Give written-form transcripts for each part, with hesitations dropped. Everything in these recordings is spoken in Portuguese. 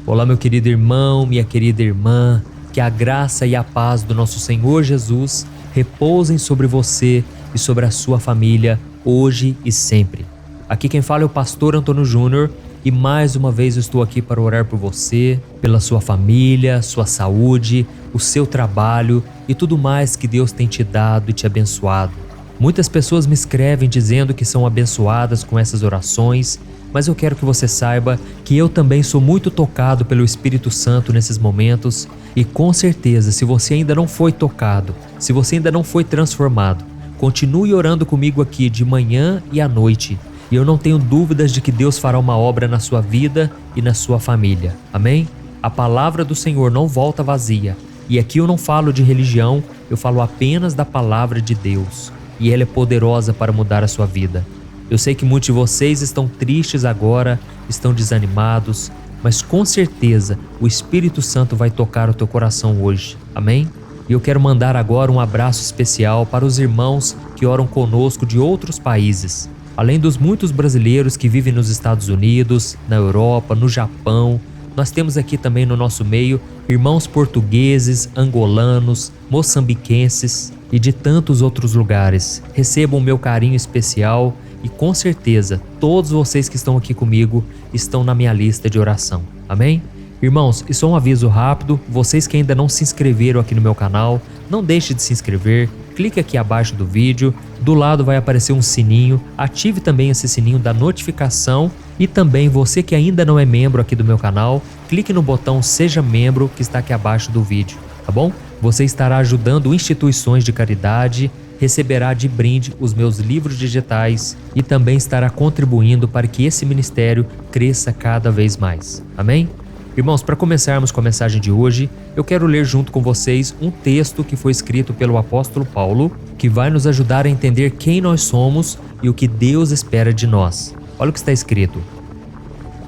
Olá, meu querido irmão, minha querida irmã, que a graça e a paz do nosso Senhor Jesus repousem sobre você e sobre a sua família, hoje e sempre. Aqui quem fala é o pastor Antônio Júnior e mais uma vez eu estou aqui para orar por você, pela sua família, sua saúde, o seu trabalho e tudo mais que Deus tem te dado e te abençoado. Muitas pessoas me escrevem dizendo que são abençoadas com essas orações, mas eu quero que você saiba que eu também sou muito tocado pelo Espírito Santo nesses momentos e com certeza, se você ainda não foi tocado, se você ainda não foi transformado, continue orando comigo aqui de manhã e à noite e eu não tenho dúvidas de que Deus fará uma obra na sua vida e na sua família. Amém? A palavra do Senhor não volta vazia e aqui eu não falo de religião, eu falo apenas da palavra de Deus e ela é poderosa para mudar a sua vida. Eu sei que muitos de vocês estão tristes agora, estão desanimados, mas com certeza o Espírito Santo vai tocar o teu coração hoje, amém? E eu quero mandar agora um abraço especial para os irmãos que oram conosco de outros países. Além dos muitos brasileiros que vivem nos Estados Unidos, na Europa, no Japão, nós temos aqui também no nosso meio irmãos portugueses, angolanos, moçambiquenses e de tantos outros lugares. Recebam o meu carinho especial e com certeza todos vocês que estão aqui comigo estão na minha lista de oração, amém? Irmãos, e só um aviso rápido, vocês que ainda não se inscreveram aqui no meu canal, não deixe de se inscrever, clique aqui abaixo do vídeo, do lado vai aparecer um sininho, ative também esse sininho da notificação e também você que ainda não é membro aqui do meu canal, clique no botão Seja Membro que está aqui abaixo do vídeo, tá bom? Você estará ajudando instituições de caridade, receberá de brinde os meus livros digitais e também estará contribuindo para que esse ministério cresça cada vez mais. Amém? Irmãos, para começarmos com a mensagem de hoje, eu quero ler junto com vocês um texto que foi escrito pelo apóstolo Paulo, que vai nos ajudar a entender quem nós somos e o que Deus espera de nós. Olha o que está escrito.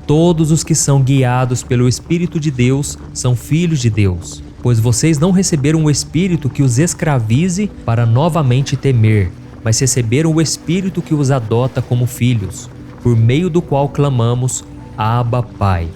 Todos os que são guiados pelo Espírito de Deus são filhos de Deus. Pois vocês não receberam o Espírito que os escravize para novamente temer, mas receberam o Espírito que os adota como filhos, por meio do qual clamamos, Abba, Pai.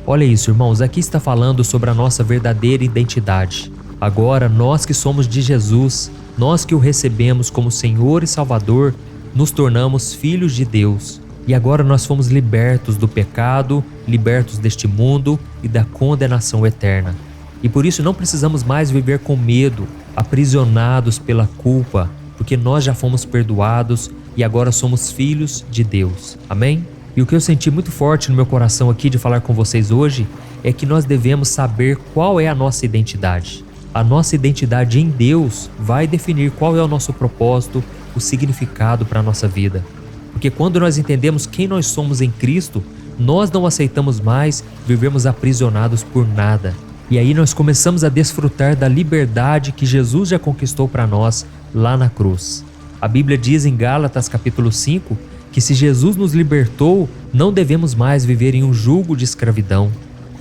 Olha isso, irmãos, aqui está falando sobre a nossa verdadeira identidade. Agora, nós que somos de Jesus, nós que o recebemos como Senhor e Salvador, nos tornamos filhos de Deus. E agora nós fomos libertos do pecado, libertos deste mundo e da condenação eterna. E por isso não precisamos mais viver com medo, aprisionados pela culpa, porque nós já fomos perdoados e agora somos filhos de Deus. Amém? E o que eu senti muito forte no meu coração aqui de falar com vocês hoje é que nós devemos saber qual é a nossa identidade. A nossa identidade em Deus vai definir qual é o nosso propósito, o significado para a nossa vida. Porque quando nós entendemos quem nós somos em Cristo, nós não aceitamos mais vivermos aprisionados por nada. E aí nós começamos a desfrutar da liberdade que Jesus já conquistou para nós lá na cruz. A Bíblia diz em Gálatas capítulo 5 que se Jesus nos libertou, não devemos mais viver em um jugo de escravidão.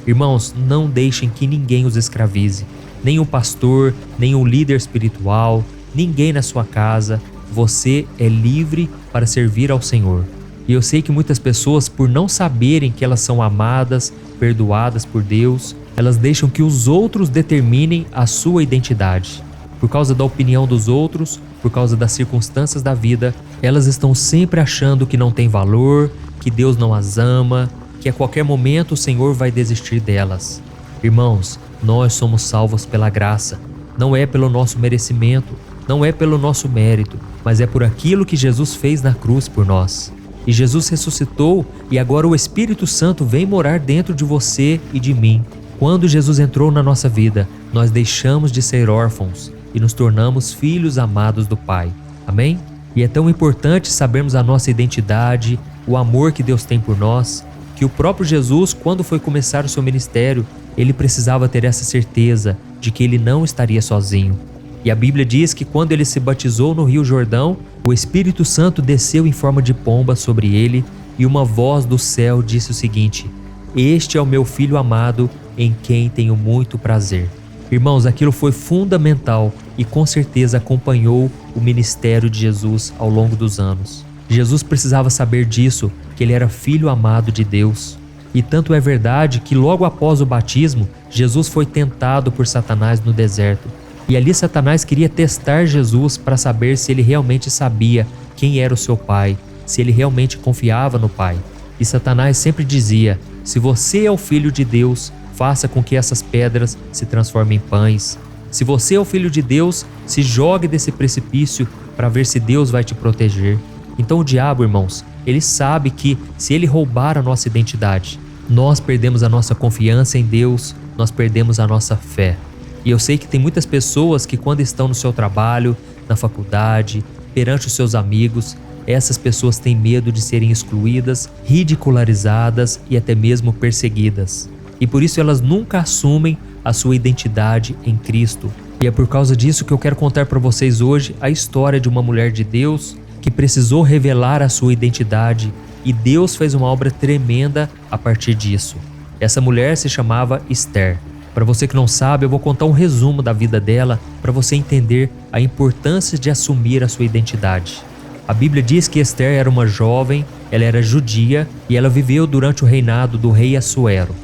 Irmãos, não deixem que ninguém os escravize. Nem o pastor, nem o líder espiritual, ninguém na sua casa. Você é livre para servir ao Senhor. E eu sei que muitas pessoas, por não saberem que elas são amadas, perdoadas por Deus, elas deixam que os outros determinem a sua identidade. Por causa da opinião dos outros, por causa das circunstâncias da vida, elas estão sempre achando que não tem valor, que Deus não as ama, que a qualquer momento o Senhor vai desistir delas. Irmãos, nós somos salvos pela graça. Não é pelo nosso merecimento, não é pelo nosso mérito, mas é por aquilo que Jesus fez na cruz por nós. E Jesus ressuscitou e agora o Espírito Santo vem morar dentro de você e de mim. Quando Jesus entrou na nossa vida, nós deixamos de ser órfãos e nos tornamos filhos amados do Pai. Amém? E é tão importante sabermos a nossa identidade, o amor que Deus tem por nós, que o próprio Jesus, quando foi começar o seu ministério, ele precisava ter essa certeza de que ele não estaria sozinho. E a Bíblia diz que quando ele se batizou no Rio Jordão, o Espírito Santo desceu em forma de pomba sobre ele e uma voz do céu disse o seguinte: Este é o meu Filho amado, em quem tenho muito prazer. Irmãos, aquilo foi fundamental e com certeza acompanhou o ministério de Jesus ao longo dos anos. Jesus precisava saber disso, que ele era filho amado de Deus. E tanto é verdade que logo após o batismo, Jesus foi tentado por Satanás no deserto. E ali Satanás queria testar Jesus para saber se ele realmente sabia quem era o seu Pai, se ele realmente confiava no Pai. E Satanás sempre dizia: se você é o Filho de Deus, faça com que essas pedras se transformem em pães. Se você é o Filho de Deus, se jogue desse precipício para ver se Deus vai te proteger. Então o diabo, irmãos, ele sabe que se ele roubar a nossa identidade, nós perdemos a nossa confiança em Deus, nós perdemos a nossa fé. E eu sei que tem muitas pessoas que quando estão no seu trabalho, na faculdade, perante os seus amigos, essas pessoas têm medo de serem excluídas, ridicularizadas e até mesmo perseguidas. E por isso elas nunca assumem a sua identidade em Cristo. E é por causa disso que eu quero contar para vocês hoje a história de uma mulher de Deus que precisou revelar a sua identidade e Deus fez uma obra tremenda a partir disso. Essa mulher se chamava Esther. Para você que não sabe, eu vou contar um resumo da vida dela para você entender a importância de assumir a sua identidade. A Bíblia diz que Esther era uma jovem, ela era judia e ela viveu durante o reinado do rei Assuero.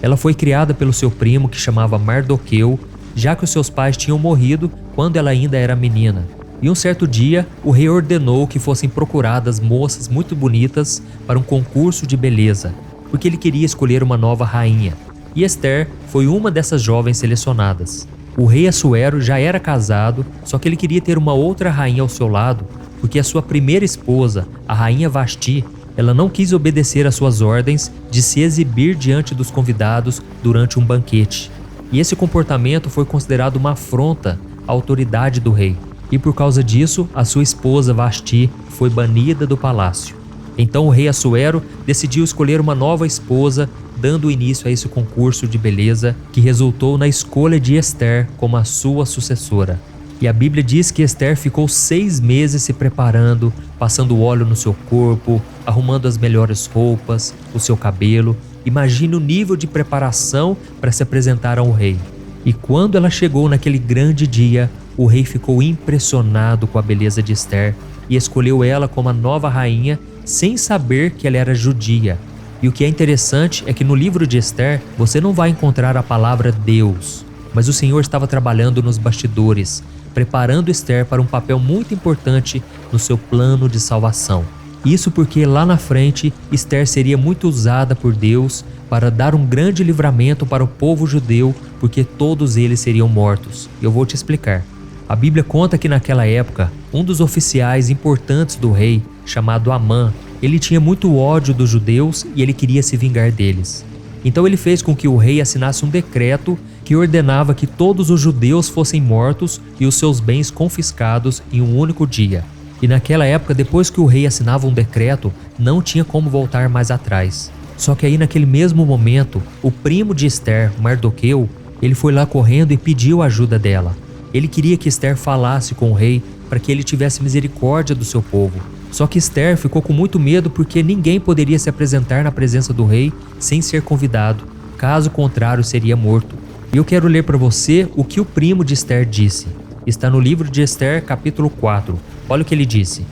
Ela foi criada pelo seu primo que chamava Mardoqueu, já que os seus pais tinham morrido quando ela ainda era menina. E um certo dia, o rei ordenou que fossem procuradas moças muito bonitas para um concurso de beleza, porque ele queria escolher uma nova rainha. E Esther foi uma dessas jovens selecionadas. O rei Assuero já era casado, só que ele queria ter uma outra rainha ao seu lado, porque a sua primeira esposa, a rainha Vasti, ela não quis obedecer às suas ordens de se exibir diante dos convidados durante um banquete. E esse comportamento foi considerado uma afronta à autoridade do rei. E por causa disso, a sua esposa Vasti foi banida do palácio. Então o rei Assuero decidiu escolher uma nova esposa, dando início a esse concurso de beleza que resultou na escolha de Esther como a sua sucessora. E a Bíblia diz que Esther ficou 6 meses se preparando, passando óleo no seu corpo, arrumando as melhores roupas, o seu cabelo. Imagine o nível de preparação para se apresentar ao rei. E quando ela chegou naquele grande dia, o rei ficou impressionado com a beleza de Esther e escolheu ela como a nova rainha sem saber que ela era judia. E o que é interessante é que no livro de Esther você não vai encontrar a palavra Deus, mas o Senhor estava trabalhando nos bastidores, preparando Esther para um papel muito importante no seu plano de salvação. Isso porque lá na frente Esther seria muito usada por Deus para dar um grande livramento para o povo judeu, porque todos eles seriam mortos. Eu vou te explicar. A Bíblia conta que naquela época, um dos oficiais importantes do rei, chamado Amã, ele tinha muito ódio dos judeus e ele queria se vingar deles. Então ele fez com que o rei assinasse um decreto que ordenava que todos os judeus fossem mortos e os seus bens confiscados em um único dia. E naquela época, depois que o rei assinava um decreto, não tinha como voltar mais atrás. Só que aí naquele mesmo momento, o primo de Esther, Mardoqueu, ele foi lá correndo e pediu a ajuda dela. Ele queria que Esther falasse com o rei para que ele tivesse misericórdia do seu povo. Só que Esther ficou com muito medo porque ninguém poderia se apresentar na presença do rei sem ser convidado, caso contrário seria morto. E eu quero ler para você o que o primo de Esther disse. Está no livro de Esther, capítulo 4. Olha o que ele disse.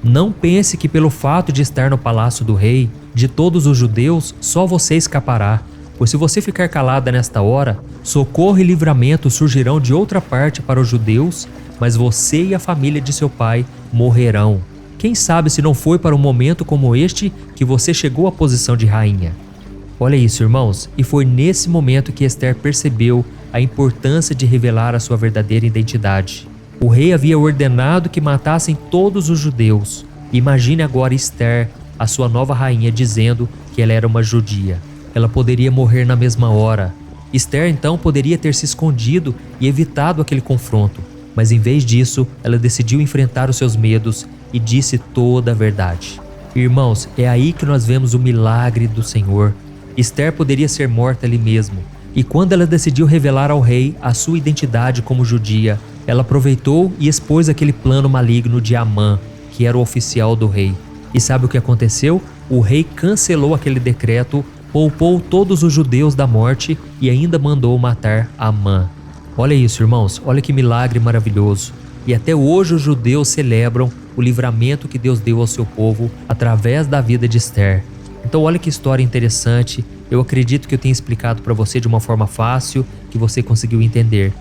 Não pense que pelo fato de estar no palácio do rei, de todos os judeus, só você escapará. Pois se você ficar calada nesta hora, socorro e livramento surgirão de outra parte para os judeus, mas você e a família de seu pai morrerão. Quem sabe se não foi para um momento como este que você chegou à posição de rainha. Olha isso, irmãos, e foi nesse momento que Esther percebeu a importância de revelar a sua verdadeira identidade. O rei havia ordenado que matassem todos os judeus. Imagine agora Esther, a sua nova rainha, dizendo que ela era uma judia. Ela poderia morrer na mesma hora. Esther então poderia ter se escondido e evitado aquele confronto, mas em vez disso, ela decidiu enfrentar os seus medos e disse toda a verdade. Irmãos, é aí que nós vemos o milagre do Senhor. Esther poderia ser morta ali mesmo, e quando ela decidiu revelar ao rei a sua identidade como judia, ela aproveitou e expôs aquele plano maligno de Amã, que era o oficial do rei. E sabe o que aconteceu? O rei cancelou aquele decreto, poupou todos os judeus da morte e ainda mandou matar Amã. Olha isso, irmãos, olha que milagre maravilhoso. E até hoje os judeus celebram o livramento que Deus deu ao seu povo através da vida de Esther. Então olha que história interessante. Eu acredito que eu tenha explicado para você de uma forma fácil, que você conseguiu entender.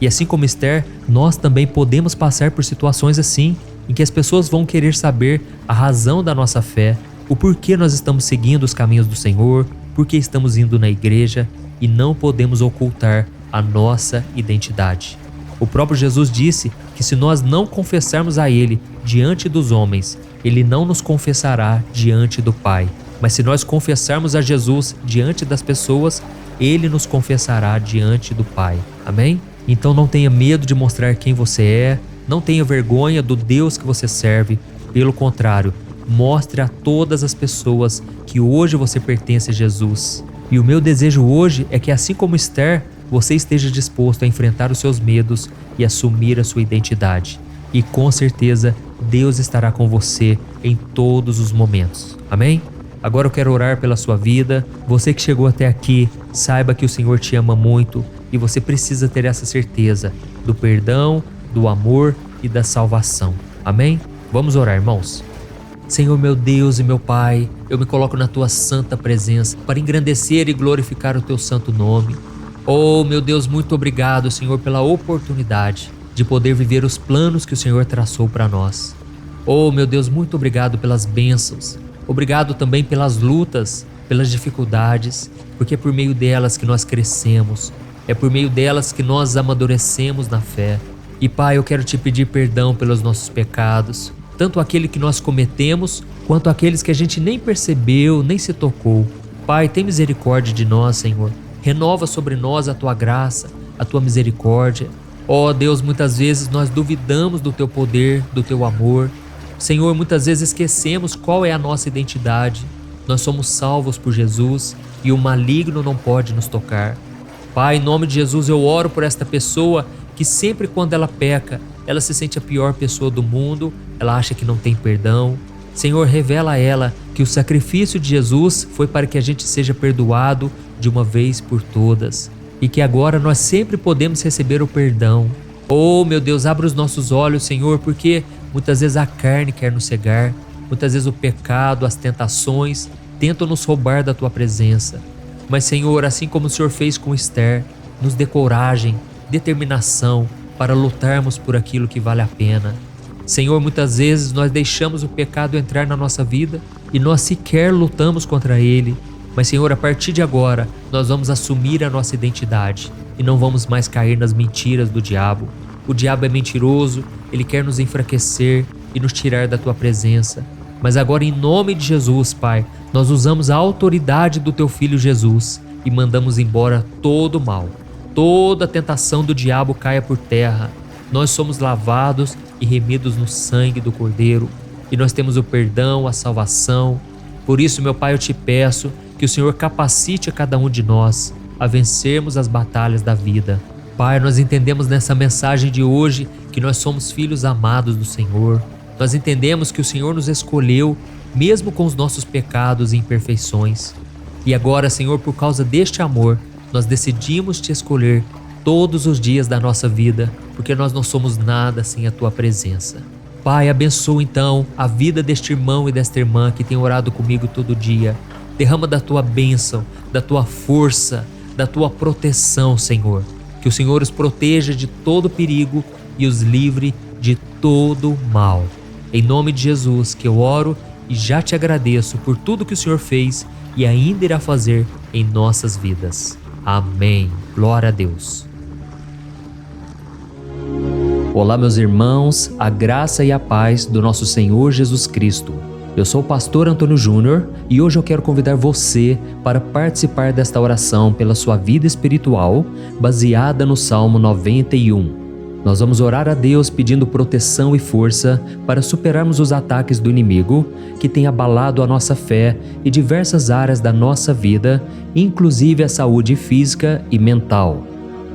E assim como Esther, nós também podemos passar por situações assim, em que as pessoas vão querer saber a razão da nossa fé, o porquê nós estamos seguindo os caminhos do Senhor, porquê estamos indo na igreja, e não podemos ocultar a nossa identidade. O próprio Jesus disse que se nós não confessarmos a Ele diante dos homens, Ele não nos confessará diante do Pai. Mas se nós confessarmos a Jesus diante das pessoas, Ele nos confessará diante do Pai. Amém? Então não tenha medo de mostrar quem você é, não tenha vergonha do Deus que você serve. Pelo contrário, mostre a todas as pessoas que hoje você pertence a Jesus. E o meu desejo hoje é que, assim como Esther, você esteja disposto a enfrentar os seus medos e assumir a sua identidade. E com certeza, Deus estará com você em todos os momentos. Amém? Agora eu quero orar pela sua vida. Você que chegou até aqui, saiba que o Senhor te ama muito e você precisa ter essa certeza do perdão, do amor e da salvação. Amém? Vamos orar, irmãos. Senhor meu Deus e meu Pai, eu me coloco na Tua santa presença para engrandecer e glorificar o Teu santo nome. Oh meu Deus, muito obrigado, Senhor, pela oportunidade de poder viver os planos que o Senhor traçou para nós. Oh meu Deus, muito obrigado pelas bênçãos. Obrigado também pelas lutas, pelas dificuldades, porque é por meio delas que nós crescemos, é por meio delas que nós amadurecemos na fé. E Pai, eu quero Te pedir perdão pelos nossos pecados, tanto aquele que nós cometemos, quanto aqueles que a gente nem percebeu, nem se tocou. Pai, tem misericórdia de nós, Senhor. Renova sobre nós a Tua graça, a Tua misericórdia. Ó Deus, muitas vezes nós duvidamos do Teu poder, do Teu amor. Senhor, muitas vezes esquecemos qual é a nossa identidade. Nós somos salvos por Jesus e o maligno não pode nos tocar. Pai, em nome de Jesus, eu oro por esta pessoa que sempre quando ela peca, ela se sente a pior pessoa do mundo, ela acha que não tem perdão. Senhor, revela a ela que o sacrifício de Jesus foi para que a gente seja perdoado de uma vez por todas e que agora nós sempre podemos receber o perdão. Oh, meu Deus, abra os nossos olhos, Senhor, porque muitas vezes a carne quer nos cegar, muitas vezes o pecado, as tentações tentam nos roubar da Tua presença. Mas, Senhor, assim como o Senhor fez com Esther, nos dê coragem, determinação para lutarmos por aquilo que vale a pena. Senhor, muitas vezes nós deixamos o pecado entrar na nossa vida e nós sequer lutamos contra ele. Mas, Senhor, a partir de agora, nós vamos assumir a nossa identidade e não vamos mais cair nas mentiras do diabo. O diabo é mentiroso, ele quer nos enfraquecer e nos tirar da Tua presença. Mas agora, em nome de Jesus, Pai, nós usamos a autoridade do Teu Filho Jesus e mandamos embora todo o mal. Toda tentação do diabo caia por terra. Nós somos lavados e remidos no sangue do Cordeiro e nós temos o perdão, a salvação. Por isso, meu Pai, eu Te peço que o Senhor capacite a cada um de nós a vencermos as batalhas da vida. Pai, nós entendemos nessa mensagem de hoje que nós somos filhos amados do Senhor. Nós entendemos que o Senhor nos escolheu mesmo com os nossos pecados e imperfeições. E agora, Senhor, por causa deste amor, nós decidimos Te escolher todos os dias da nossa vida, porque nós não somos nada sem a Tua presença. Pai, abençoa então a vida deste irmão e desta irmã que tem orado comigo todo dia. Derrama da Tua bênção, da Tua força, da Tua proteção, Senhor. Que o Senhor os proteja de todo perigo e os livre de todo mal. Em nome de Jesus que eu oro e já Te agradeço por tudo que o Senhor fez e ainda irá fazer em nossas vidas. Amém. Glória a Deus. Olá, meus irmãos, a graça e a paz do nosso Senhor Jesus Cristo. Eu sou o pastor Antônio Júnior e hoje eu quero convidar você para participar desta oração pela sua vida espiritual, baseada no Salmo 91. Nós vamos orar a Deus pedindo proteção e força para superarmos os ataques do inimigo que tem abalado a nossa fé e diversas áreas da nossa vida, inclusive a saúde física e mental.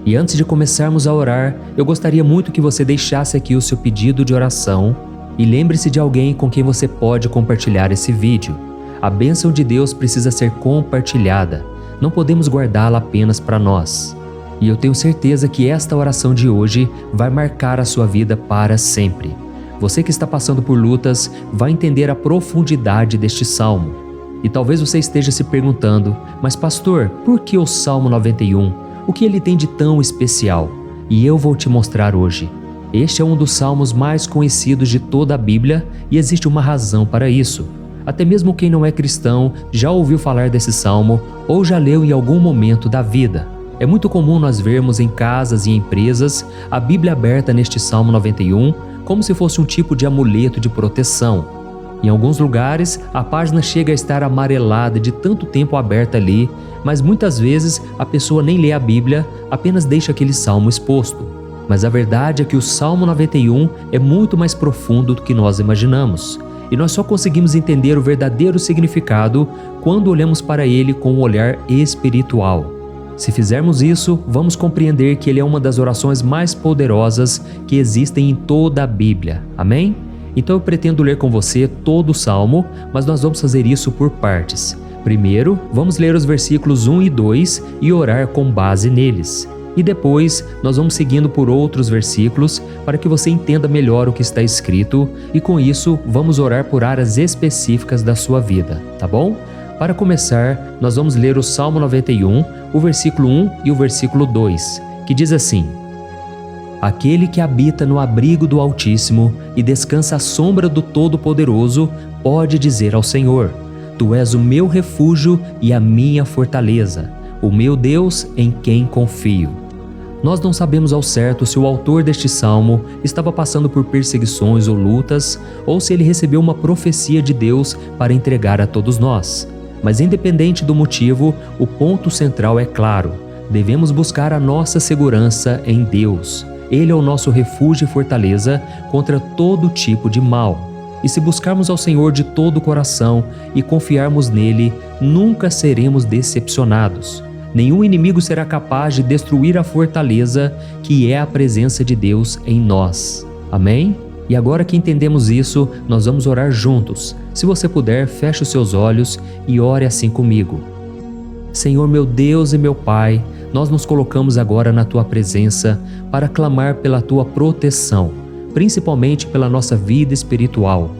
E antes de começarmos a orar, eu gostaria muito que você deixasse aqui o seu pedido de oração e lembre-se de alguém com quem você pode compartilhar esse vídeo. A bênção de Deus precisa ser compartilhada, não podemos guardá-la apenas para nós. E eu tenho certeza que esta oração de hoje vai marcar a sua vida para sempre. Você que está passando por lutas vai entender a profundidade deste salmo. E talvez você esteja se perguntando, mas pastor, por que o Salmo 91? O que ele tem de tão especial? E eu vou te mostrar hoje. Este é um dos salmos mais conhecidos de toda a Bíblia e existe uma razão para isso. Até mesmo quem não é cristão já ouviu falar desse salmo ou já leu em algum momento da vida. É muito comum nós vermos em casas e empresas a Bíblia aberta neste Salmo 91 como se fosse um tipo de amuleto de proteção. Em alguns lugares, a página chega a estar amarelada de tanto tempo aberta ali, mas muitas vezes a pessoa nem lê a Bíblia, apenas deixa aquele salmo exposto. Mas a verdade é que o Salmo 91 é muito mais profundo do que nós imaginamos. E nós só conseguimos entender o verdadeiro significado quando olhamos para ele com um olhar espiritual. Se fizermos isso, vamos compreender que ele é uma das orações mais poderosas que existem em toda a Bíblia. Amém? Então eu pretendo ler com você todo o Salmo, mas nós vamos fazer isso por partes. Primeiro, vamos ler os versículos 1 e 2 e orar com base neles. E depois, nós vamos seguindo por outros versículos para que você entenda melhor o que está escrito e com isso, vamos orar por áreas específicas da sua vida, tá bom? Para começar, nós vamos ler o Salmo 91, o versículo 1 e o versículo 2, que diz assim: Aquele que habita no abrigo do Altíssimo e descansa à sombra do Todo-Poderoso pode dizer ao Senhor: Tu és o meu refúgio e a minha fortaleza, o meu Deus em quem confio. Nós não sabemos ao certo se o autor deste salmo estava passando por perseguições ou lutas, ou se ele recebeu uma profecia de Deus para entregar a todos nós. Mas independente do motivo, o ponto central é claro: devemos buscar a nossa segurança em Deus. Ele é o nosso refúgio e fortaleza contra todo tipo de mal. E se buscarmos ao Senhor de todo o coração e confiarmos nele, nunca seremos decepcionados. Nenhum inimigo será capaz de destruir a fortaleza que é a presença de Deus em nós. Amém? E agora que entendemos isso, nós vamos orar juntos. Se você puder, feche os seus olhos e ore assim comigo. Senhor meu Deus e meu Pai, nós nos colocamos agora na Tua presença para clamar pela Tua proteção, principalmente pela nossa vida espiritual.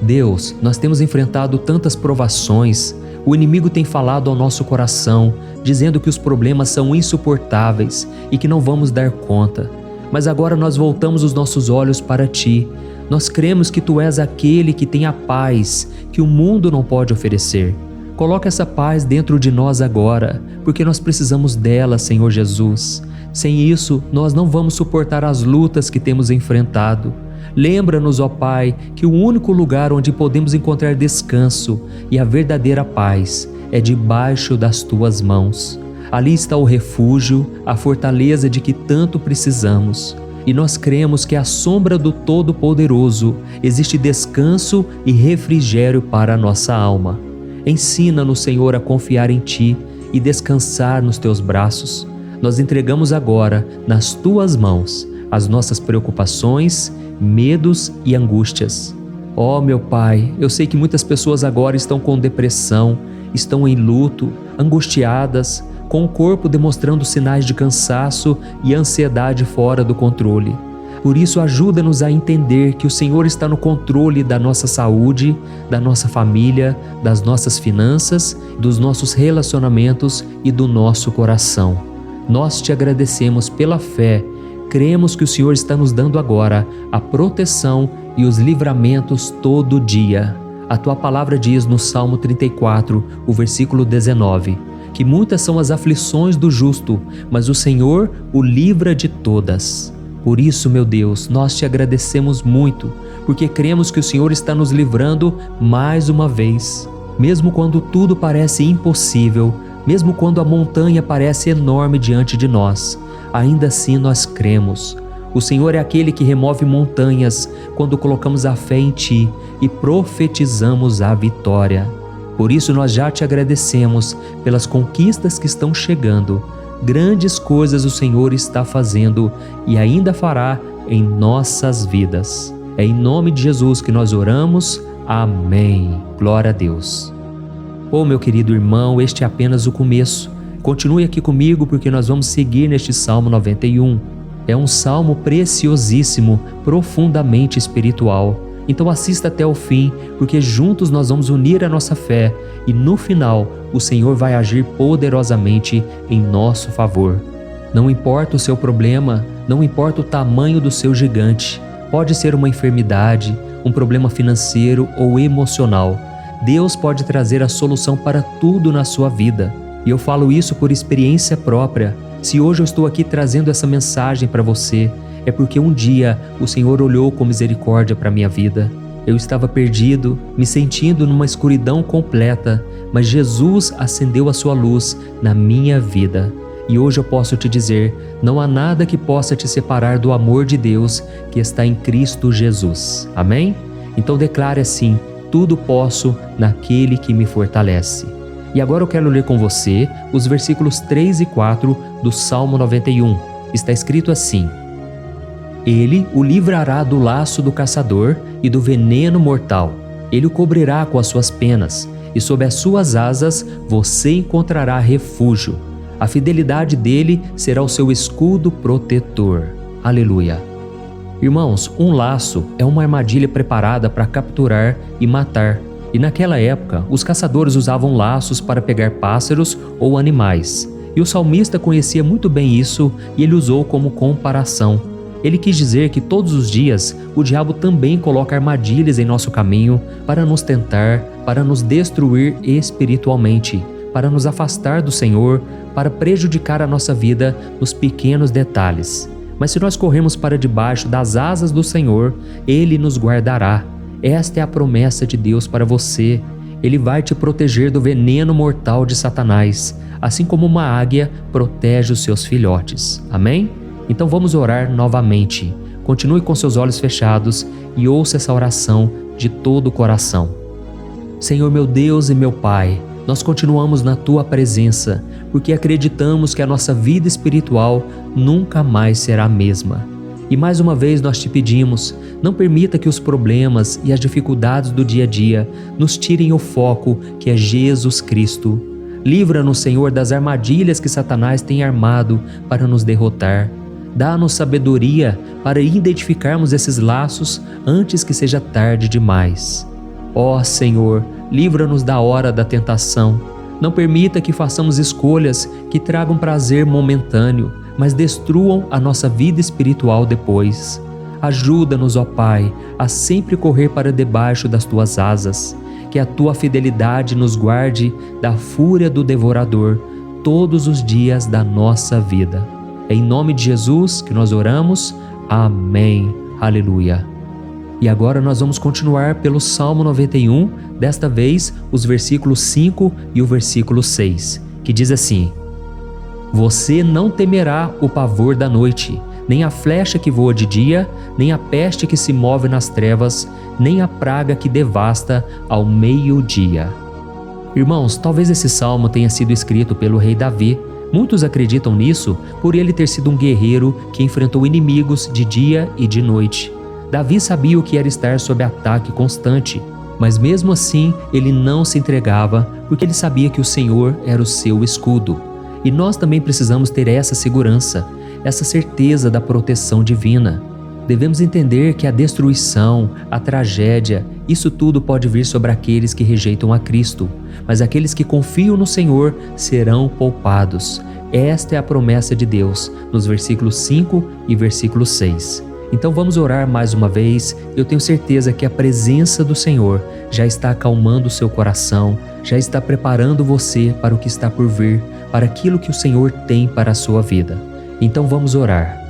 Deus, nós temos enfrentado tantas provações, o inimigo tem falado ao nosso coração, dizendo que os problemas são insuportáveis e que não vamos dar conta. Mas agora nós voltamos os nossos olhos para Ti. Nós cremos que Tu és aquele que tem a paz que o mundo não pode oferecer. Coloca essa paz dentro de nós agora, porque nós precisamos dela, Senhor Jesus. Sem isso, nós não vamos suportar as lutas que temos enfrentado. Lembra-nos, ó Pai, que o único lugar onde podemos encontrar descanso e a verdadeira paz é debaixo das Tuas mãos. Ali está o refúgio, a fortaleza de que tanto precisamos. E nós cremos que à sombra do Todo-Poderoso existe descanso e refrigério para a nossa alma. Ensina-nos, Senhor, a confiar em Ti e descansar nos Teus braços. Nós entregamos agora, nas Tuas mãos, as nossas preocupações, medos e angústias. Ó meu Pai, eu sei que muitas pessoas agora estão com depressão, estão em luto, angustiadas, com o corpo demonstrando sinais de cansaço e ansiedade fora do controle. Por isso, ajuda-nos a entender que o Senhor está no controle da nossa saúde, da nossa família, das nossas finanças, dos nossos relacionamentos e do nosso coração. Nós Te agradecemos pela fé. Cremos que o Senhor está nos dando agora a proteção e os livramentos todo dia. A Tua palavra diz no Salmo 34, o versículo 19, que muitas são as aflições do justo, mas o Senhor o livra de todas. Por isso, meu Deus, nós Te agradecemos muito, porque cremos que o Senhor está nos livrando mais uma vez. Mesmo quando tudo parece impossível, mesmo quando a montanha parece enorme diante de nós, ainda assim nós cremos. O Senhor é aquele que remove montanhas quando colocamos a fé em Ti e profetizamos a vitória. Por isso nós já Te agradecemos pelas conquistas que estão chegando. Grandes coisas o Senhor está fazendo e ainda fará em nossas vidas. É em nome de Jesus que nós oramos. Amém. Glória a Deus. Meu querido irmão, este é apenas o começo. Continue aqui comigo porque nós vamos seguir neste Salmo 91. É um salmo preciosíssimo, profundamente espiritual. Então assista até o fim, porque juntos nós vamos unir a nossa fé e no final o Senhor vai agir poderosamente em nosso favor. Não importa o seu problema, não importa o tamanho do seu gigante, pode ser uma enfermidade, um problema financeiro ou emocional. Deus pode trazer a solução para tudo na sua vida. E eu falo isso por experiência própria. Se hoje eu estou aqui trazendo essa mensagem para você, é porque um dia o Senhor olhou com misericórdia para a minha vida. Eu estava perdido, me sentindo numa escuridão completa, mas Jesus acendeu a sua luz na minha vida. E hoje eu posso te dizer, não há nada que possa te separar do amor de Deus que está em Cristo Jesus. Amém? Então declare assim: tudo posso naquele que me fortalece. E agora eu quero ler com você os versículos 3 e 4 do Salmo 91. Está escrito assim: Ele o livrará do laço do caçador e do veneno mortal. Ele o cobrirá com as suas penas, e sob as suas asas você encontrará refúgio. A fidelidade dele será o seu escudo protetor. Aleluia. Irmãos, um laço é uma armadilha preparada para capturar e matar. E naquela época, os caçadores usavam laços para pegar pássaros ou animais. E o salmista conhecia muito bem isso e ele usou como comparação. Ele quis dizer que todos os dias o diabo também coloca armadilhas em nosso caminho para nos tentar, para nos destruir espiritualmente, para nos afastar do Senhor, para prejudicar a nossa vida nos pequenos detalhes. Mas se nós corrermos para debaixo das asas do Senhor, Ele nos guardará. Esta é a promessa de Deus para você. Ele vai te proteger do veneno mortal de Satanás, assim como uma águia protege os seus filhotes. Amém? Então vamos orar novamente. Continue com seus olhos fechados e ouça essa oração de todo o coração. Senhor meu Deus e meu Pai, nós continuamos na Tua presença, porque acreditamos que a nossa vida espiritual nunca mais será a mesma. E mais uma vez nós te pedimos, não permita que os problemas e as dificuldades do dia a dia nos tirem o foco que é Jesus Cristo. Livra-nos, Senhor, das armadilhas que Satanás tem armado para nos derrotar. Dá-nos sabedoria para identificarmos esses laços antes que seja tarde demais. Ó Senhor, livra-nos da hora da tentação. Não permita que façamos escolhas que tragam prazer momentâneo, mas destruam a nossa vida espiritual depois. Ajuda-nos, ó Pai, a sempre correr para debaixo das Tuas asas. Que a Tua fidelidade nos guarde da fúria do devorador todos os dias da nossa vida. É em nome de Jesus que nós oramos. Amém. Aleluia. E agora nós vamos continuar pelo Salmo 91, desta vez os versículos 5 e o versículo 6, que diz assim: Você não temerá o pavor da noite, nem a flecha que voa de dia, nem a peste que se move nas trevas, nem a praga que devasta ao meio-dia. Irmãos, talvez esse salmo tenha sido escrito pelo rei Davi. Muitos acreditam nisso por ele ter sido um guerreiro que enfrentou inimigos de dia e de noite. Davi sabia o que era estar sob ataque constante, mas mesmo assim ele não se entregava porque ele sabia que o Senhor era o seu escudo. E nós também precisamos ter essa segurança, essa certeza da proteção divina. Devemos entender que a destruição, a tragédia, isso tudo pode vir sobre aqueles que rejeitam a Cristo, mas aqueles que confiam no Senhor serão poupados. Esta é a promessa de Deus, nos versículos 5 e versículo 6. Então vamos orar mais uma vez. Eu tenho certeza que a presença do Senhor já está acalmando o seu coração, já está preparando você para o que está por vir, para aquilo que o Senhor tem para a sua vida. Então vamos orar.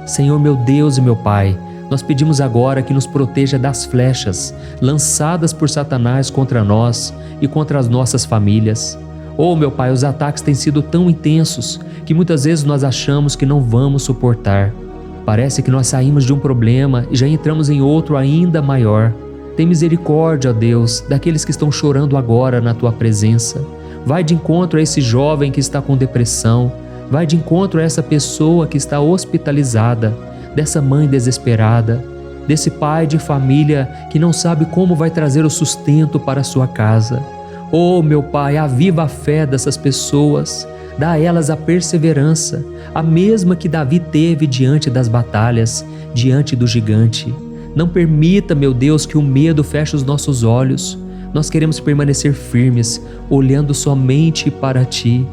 Senhor meu Deus e meu Pai, nós pedimos agora que nos proteja das flechas lançadas por Satanás contra nós e contra as nossas famílias. Oh meu Pai, os ataques têm sido tão intensos que muitas vezes nós achamos que não vamos suportar. Parece que nós saímos de um problema e já entramos em outro ainda maior. Tem misericórdia, ó Deus, daqueles que estão chorando agora na Tua presença. Vai de encontro a esse jovem que está com depressão. Vai de encontro a essa pessoa que está hospitalizada, dessa mãe desesperada, desse pai de família que não sabe como vai trazer o sustento para a sua casa. Oh, meu Pai, aviva a fé dessas pessoas. Dá a elas a perseverança, a mesma que Davi teve diante das batalhas, diante do gigante. Não permita, meu Deus, que o medo feche os nossos olhos. Nós queremos permanecer firmes, olhando somente para Ti.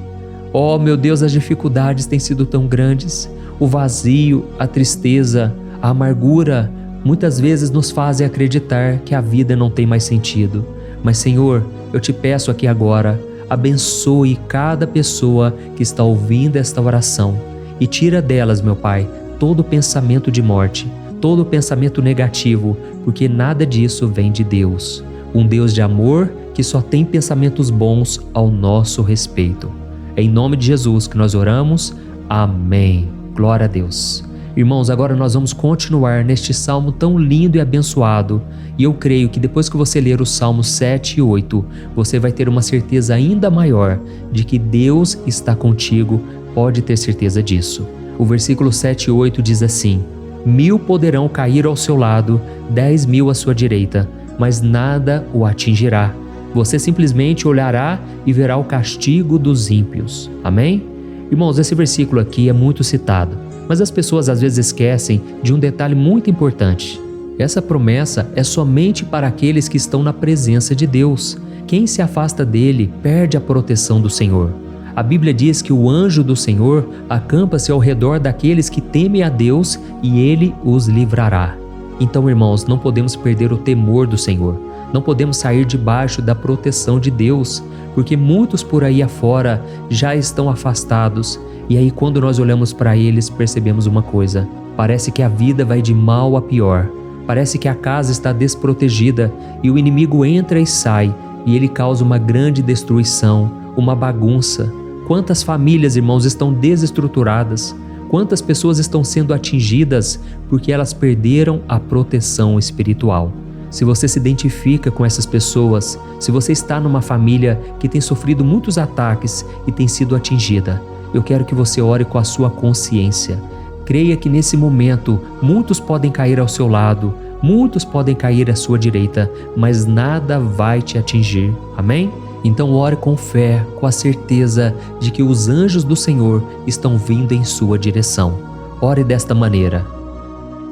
Oh, meu Deus, as dificuldades têm sido tão grandes. O vazio, a tristeza, a amargura, muitas vezes nos fazem acreditar que a vida não tem mais sentido. Mas, Senhor, eu te peço aqui agora, abençoe cada pessoa que está ouvindo esta oração e tira delas, meu Pai, todo pensamento de morte, todo pensamento negativo, porque nada disso vem de Deus. Um Deus de amor que só tem pensamentos bons ao nosso respeito. É em nome de Jesus que nós oramos. Amém. Glória a Deus. Irmãos, agora nós vamos continuar neste salmo tão lindo e abençoado. E eu creio que depois que você ler os salmos 7 e 8, você vai ter uma certeza ainda maior de que Deus está contigo. Pode ter certeza disso. O versículo 7 e 8 diz assim: 1000 poderão cair ao seu lado, 10.000 à sua direita, mas nada o atingirá. Você simplesmente olhará e verá o castigo dos ímpios. Amém? Irmãos, esse versículo aqui é muito citado, mas as pessoas às vezes esquecem de um detalhe muito importante. Essa promessa é somente para aqueles que estão na presença de Deus. Quem se afasta dele perde a proteção do Senhor. A Bíblia diz que o anjo do Senhor acampa-se ao redor daqueles que temem a Deus e ele os livrará. Então, irmãos, não podemos perder o temor do Senhor. Não podemos sair debaixo da proteção de Deus, porque muitos por aí afora já estão afastados. E aí, quando nós olhamos para eles, percebemos uma coisa: parece que a vida vai de mal a pior. Parece que a casa está desprotegida e o inimigo entra e sai e ele causa uma grande destruição, uma bagunça. Quantas famílias, irmãos, estão desestruturadas? Quantas pessoas estão sendo atingidas porque elas perderam a proteção espiritual? Se você se identifica com essas pessoas, se você está numa família que tem sofrido muitos ataques e tem sido atingida, eu quero que você ore com a sua consciência. Creia que nesse momento muitos podem cair ao seu lado, muitos podem cair à sua direita, mas nada vai te atingir. Amém? Então ore com fé, com a certeza de que os anjos do Senhor estão vindo em sua direção. Ore desta maneira: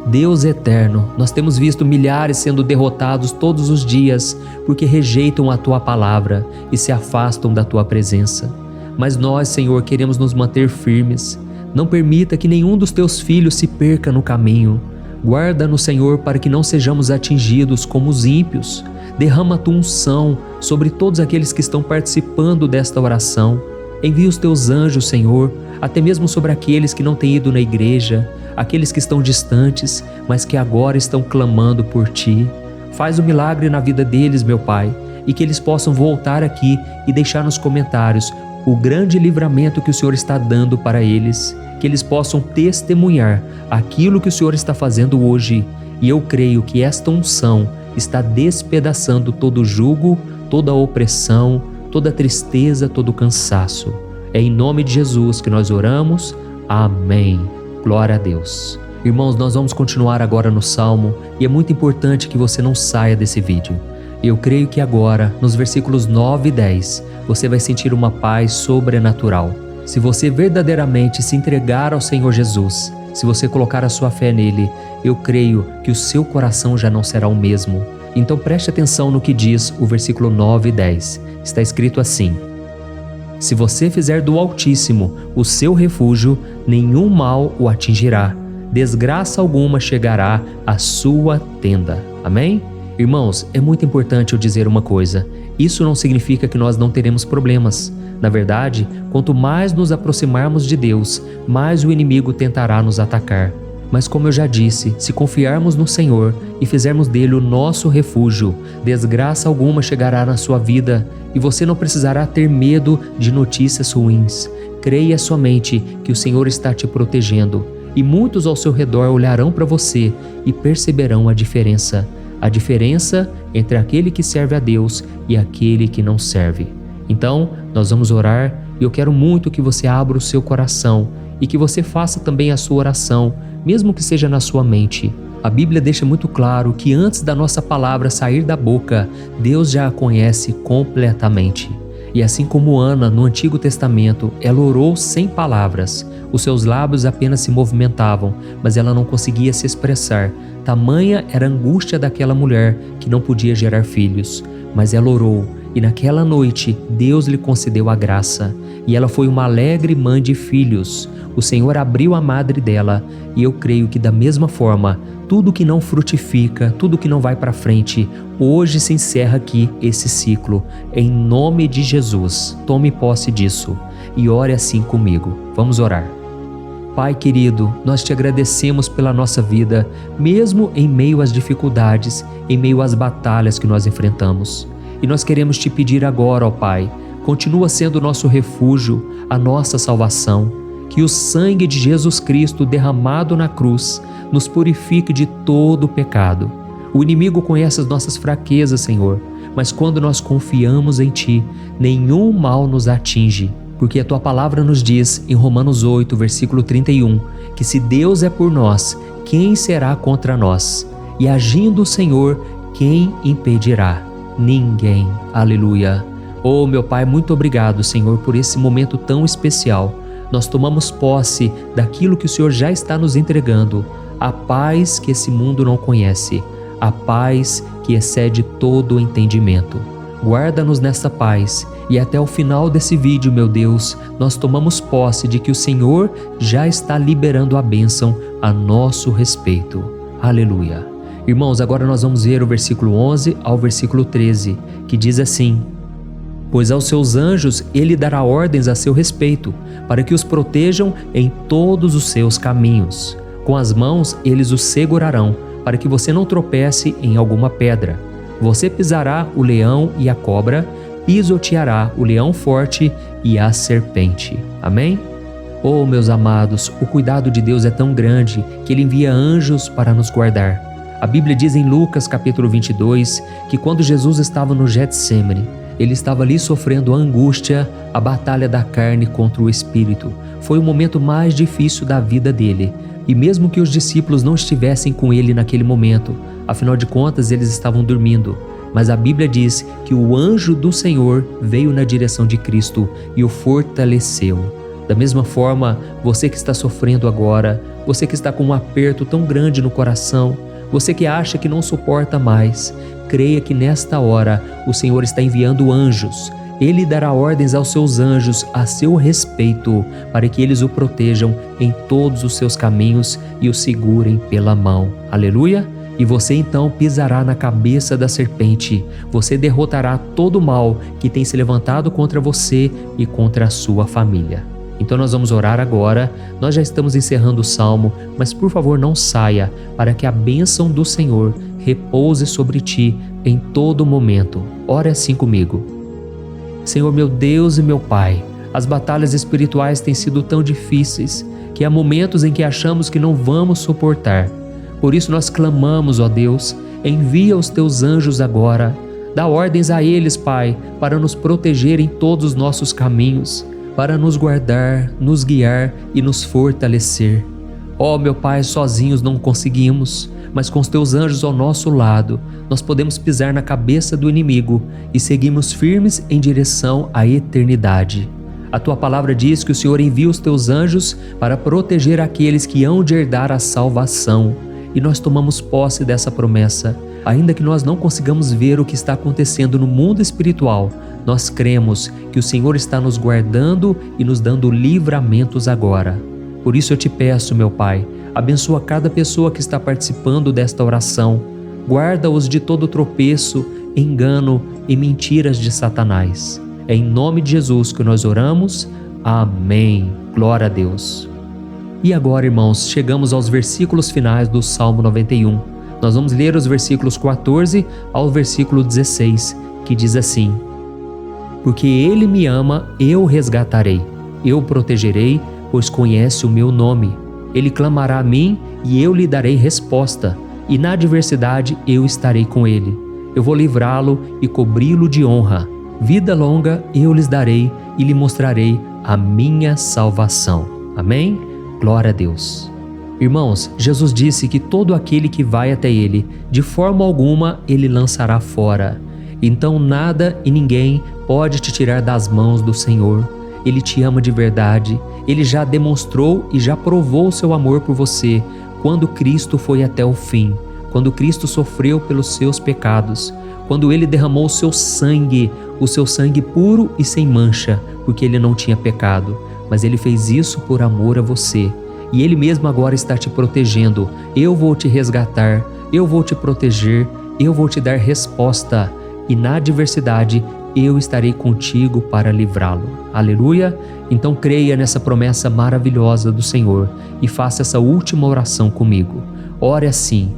Deus eterno, nós temos visto milhares sendo derrotados todos os dias porque rejeitam a Tua palavra e se afastam da Tua presença. Mas nós, Senhor, queremos nos manter firmes. Não permita que nenhum dos Teus filhos se perca no caminho. Guarda-nos, Senhor, para que não sejamos atingidos como os ímpios. Derrama a Tua unção sobre todos aqueles que estão participando desta oração. Envia os Teus anjos, Senhor, até mesmo sobre aqueles que não têm ido na igreja, aqueles que estão distantes, mas que agora estão clamando por Ti. Faz um milagre na vida deles, meu Pai, e que eles possam voltar aqui e deixar nos comentários o grande livramento que o Senhor está dando para eles, que eles possam testemunhar aquilo que o Senhor está fazendo hoje. E eu creio que esta unção está despedaçando todo jugo, toda opressão, toda tristeza, todo cansaço. É em nome de Jesus que nós oramos. Amém. Glória a Deus. Irmãos, nós vamos continuar agora no Salmo e é muito importante que você não saia desse vídeo. Eu creio que agora, nos versículos 9 e 10, você vai sentir uma paz sobrenatural. Se você verdadeiramente se entregar ao Senhor Jesus, se você colocar a sua fé nele, eu creio que o seu coração já não será o mesmo. Então preste atenção no que diz o versículo 9 e 10. Está escrito assim: Se você fizer do Altíssimo o seu refúgio, nenhum mal o atingirá, desgraça alguma chegará à sua tenda. Amém? Irmãos, é muito importante eu dizer uma coisa: isso não significa que nós não teremos problemas. Na verdade, quanto mais nos aproximarmos de Deus, mais o inimigo tentará nos atacar. Mas como eu já disse, se confiarmos no Senhor e fizermos dele o nosso refúgio, desgraça alguma chegará na sua vida e você não precisará ter medo de notícias ruins. Creia somente que o Senhor está te protegendo e muitos ao seu redor olharão para você e perceberão a diferença entre aquele que serve a Deus e aquele que não serve. Então, nós vamos orar e eu quero muito que você abra o seu coração e que você faça também a sua oração, mesmo que seja na sua mente. A Bíblia deixa muito claro que antes da nossa palavra sair da boca, Deus já a conhece completamente. E assim como Ana, no Antigo Testamento, ela orou sem palavras. Os seus lábios apenas se movimentavam, mas ela não conseguia se expressar. Tamanha era a angústia daquela mulher que não podia gerar filhos. Mas ela orou, e naquela noite Deus lhe concedeu a graça. E ela foi uma alegre mãe de filhos. O Senhor abriu a madre dela, e eu creio que da mesma forma, tudo que não frutifica, tudo que não vai para frente, hoje se encerra aqui esse ciclo. Em nome de Jesus, tome posse disso e ore assim comigo. Vamos orar. Pai querido, nós te agradecemos pela nossa vida, mesmo em meio às dificuldades, em meio às batalhas que nós enfrentamos. E nós queremos te pedir agora, ó Pai, continua sendo o nosso refúgio, a nossa salvação. Que o sangue de Jesus Cristo derramado na cruz nos purifique de todo o pecado. O inimigo conhece as nossas fraquezas, Senhor, mas quando nós confiamos em Ti, nenhum mal nos atinge. Porque a Tua palavra nos diz, em Romanos 8, versículo 31, que se Deus é por nós, quem será contra nós? E agindo o Senhor, quem impedirá? Ninguém. Aleluia. Oh, meu Pai, muito obrigado, Senhor, por esse momento tão especial. Nós tomamos posse daquilo que o Senhor já está nos entregando, a paz que esse mundo não conhece, a paz que excede todo o entendimento. Guarda-nos nessa paz e até o final desse vídeo, meu Deus, nós tomamos posse de que o Senhor já está liberando a bênção a nosso respeito. Aleluia. Irmãos, agora nós vamos ver o versículo 11 ao versículo 13, que diz assim: Pois aos seus anjos ele dará ordens a seu respeito, para que os protejam em todos os seus caminhos. Com as mãos eles os segurarão, para que você não tropece em alguma pedra. Você pisará o leão e a cobra, pisoteará o leão forte e a serpente. Amém? Oh, meus amados, o cuidado de Deus é tão grande que Ele envia anjos para nos guardar. A Bíblia diz em Lucas capítulo 22 que quando Jesus estava no Getsêmani, Ele estava ali sofrendo a angústia, a batalha da carne contra o espírito. Foi o momento mais difícil da vida dele. E mesmo que os discípulos não estivessem com ele naquele momento, afinal de contas eles estavam dormindo. Mas a Bíblia diz que o anjo do Senhor veio na direção de Cristo e o fortaleceu. Da mesma forma, você que está sofrendo agora, você que está com um aperto tão grande no coração, você que acha que não suporta mais, creia que nesta hora o Senhor está enviando anjos. Ele dará ordens aos seus anjos a seu respeito, para que eles o protejam em todos os seus caminhos e o segurem pela mão. Aleluia! E você então pisará na cabeça da serpente. Você derrotará todo o mal que tem se levantado contra você e contra a sua família. Então nós vamos orar agora. Nós já estamos encerrando o salmo, mas por favor não saia, para que a bênção do Senhor repouse sobre ti em todo momento. Ore assim comigo. Senhor, meu Deus e meu Pai, as batalhas espirituais têm sido tão difíceis que há momentos em que achamos que não vamos suportar. Por isso nós clamamos, ó Deus, envia os teus anjos agora. Dá ordens a eles, Pai, para nos proteger em todos os nossos caminhos, para nos guardar, nos guiar e nos fortalecer. Ó meu Pai, sozinhos não conseguimos, mas com os teus anjos ao nosso lado, nós podemos pisar na cabeça do inimigo e seguirmos firmes em direção à eternidade. A tua palavra diz que o Senhor envia os teus anjos para proteger aqueles que hão de herdar a salvação. E nós tomamos posse dessa promessa. Ainda que nós não consigamos ver o que está acontecendo no mundo espiritual, nós cremos que o Senhor está nos guardando e nos dando livramentos agora. Por isso eu te peço, meu Pai, abençoa cada pessoa que está participando desta oração. Guarda-os de todo tropeço, engano e mentiras de Satanás. É em nome de Jesus que nós oramos. Amém. Glória a Deus. E agora, irmãos, chegamos aos versículos finais do Salmo 91. Nós vamos ler os versículos 14 ao versículo 16, que diz assim: Porque Ele me ama, eu o resgatarei. Eu o protegerei, pois conhece o meu nome. Ele clamará a mim e eu lhe darei resposta. E na adversidade eu estarei com ele. Eu vou livrá-lo e cobri-lo de honra. Vida longa eu lhes darei e lhe mostrarei a minha salvação. Amém? Glória a Deus. Irmãos, Jesus disse que todo aquele que vai até ele, de forma alguma ele lançará fora. Então nada e ninguém pode te tirar das mãos do Senhor. Ele te ama de verdade. Ele já demonstrou e já provou o seu amor por você quando Cristo foi até o fim, quando Cristo sofreu pelos seus pecados, quando Ele derramou o seu sangue puro e sem mancha, porque Ele não tinha pecado, mas Ele fez isso por amor a você. E Ele mesmo agora está te protegendo. Eu vou te resgatar, eu vou te proteger, eu vou te dar resposta, e na adversidade eu estarei contigo para livrá-lo. Aleluia! Então creia nessa promessa maravilhosa do Senhor e faça essa última oração comigo. Ore assim: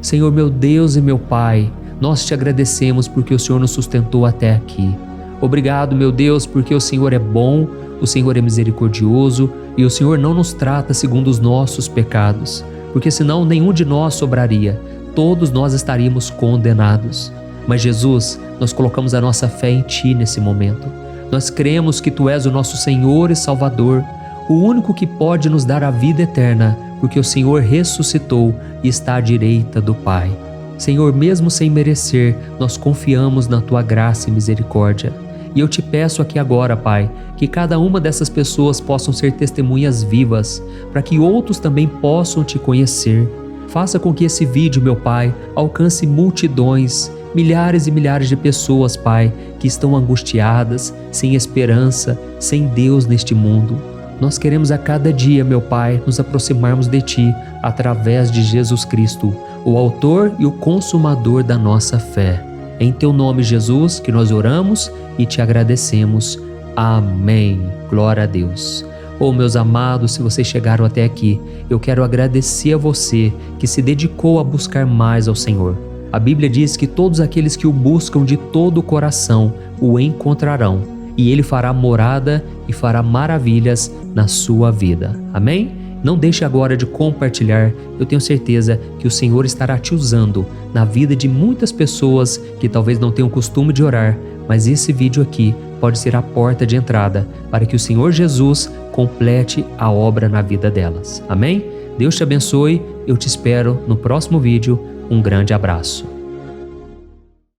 Senhor meu Deus e meu Pai, nós te agradecemos porque o Senhor nos sustentou até aqui. Obrigado, meu Deus, porque o Senhor é bom, o Senhor é misericordioso e o Senhor não nos trata segundo os nossos pecados, porque senão nenhum de nós sobraria, todos nós estaríamos condenados. Mas Jesus, nós colocamos a nossa fé em Ti nesse momento. Nós cremos que Tu és o nosso Senhor e Salvador, o único que pode nos dar a vida eterna, porque o Senhor ressuscitou e está à direita do Pai. Senhor, mesmo sem merecer, nós confiamos na Tua graça e misericórdia. E eu te peço aqui agora, Pai, que cada uma dessas pessoas possam ser testemunhas vivas, para que outros também possam Te conhecer. Faça com que esse vídeo, meu Pai, alcance multidões, milhares e milhares de pessoas, Pai, que estão angustiadas, sem esperança, sem Deus neste mundo. Nós queremos a cada dia, meu Pai, nos aproximarmos de Ti através de Jesus Cristo, o autor e o consumador da nossa fé. Em Teu nome, Jesus, que nós oramos e Te agradecemos. Amém. Glória a Deus. Oh, meus amados, se vocês chegaram até aqui, eu quero agradecer a você que se dedicou a buscar mais ao Senhor. A Bíblia diz que todos aqueles que o buscam de todo o coração o encontrarão, e Ele fará morada e fará maravilhas na sua vida. Amém? Não deixe agora de compartilhar, eu tenho certeza que o Senhor estará te usando na vida de muitas pessoas que talvez não tenham costume de orar, mas esse vídeo aqui pode ser a porta de entrada para que o Senhor Jesus complete a obra na vida delas. Amém? Deus te abençoe, eu te espero no próximo vídeo. Um grande abraço.